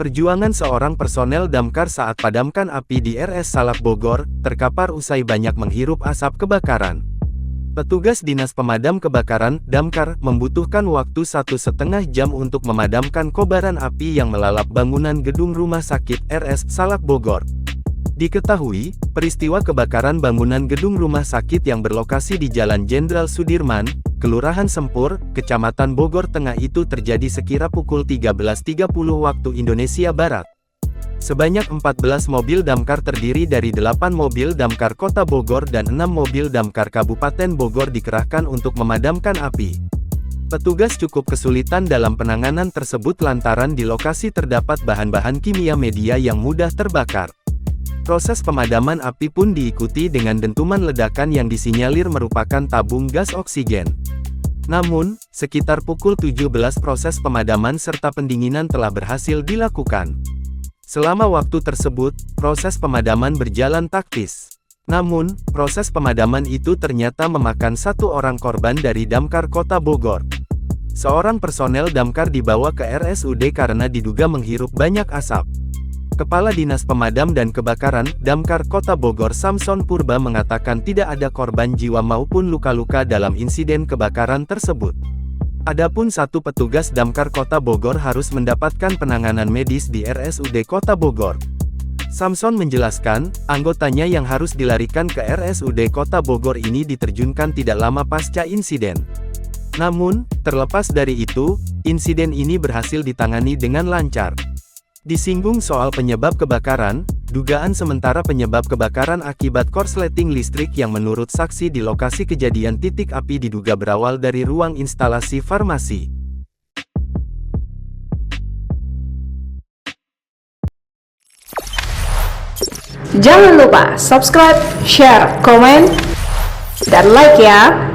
Perjuangan seorang personel damkar saat padamkan api di RS Salak Bogor, terkapar usai banyak menghirup asap kebakaran. Petugas Dinas Pemadam Kebakaran, Damkar, membutuhkan waktu 1,5 jam untuk memadamkan kobaran api yang melalap bangunan gedung rumah sakit RS Salak Bogor. Diketahui, peristiwa kebakaran bangunan gedung rumah sakit yang berlokasi di Jalan Jenderal Sudirman, Kelurahan Sempur, Kecamatan Bogor Tengah itu terjadi sekira pukul 13.30 waktu Indonesia Barat. Sebanyak 14 mobil damkar terdiri dari 8 mobil damkar Kota Bogor dan 6 mobil damkar Kabupaten Bogor dikerahkan untuk memadamkan api. Petugas cukup kesulitan dalam penanganan tersebut lantaran di lokasi terdapat bahan-bahan kimia media yang mudah terbakar. Proses pemadaman api pun diikuti dengan dentuman ledakan yang disinyalir merupakan tabung gas oksigen. Namun, sekitar pukul 17 proses pemadaman serta pendinginan telah berhasil dilakukan. Selama waktu tersebut, proses pemadaman berjalan taktis. Namun, proses pemadaman itu ternyata memakan 1 orang korban dari Damkar Kota Bogor. Seorang personel damkar dibawa ke RSUD karena diduga menghirup banyak asap. Kepala Dinas Pemadam dan Kebakaran, Damkar Kota Bogor Samson Purba mengatakan tidak ada korban jiwa maupun luka-luka dalam insiden kebakaran tersebut. Adapun 1 petugas Damkar Kota Bogor harus mendapatkan penanganan medis di RSUD Kota Bogor. Samson menjelaskan, anggotanya yang harus dilarikan ke RSUD Kota Bogor ini diterjunkan tidak lama pasca insiden. Namun, terlepas dari itu, insiden ini berhasil ditangani dengan lancar. Disinggung soal penyebab kebakaran, dugaan sementara penyebab kebakaran akibat korsleting listrik yang menurut saksi di lokasi kejadian titik api diduga berawal dari ruang instalasi farmasi. Jangan lupa subscribe, share, komen, dan like ya!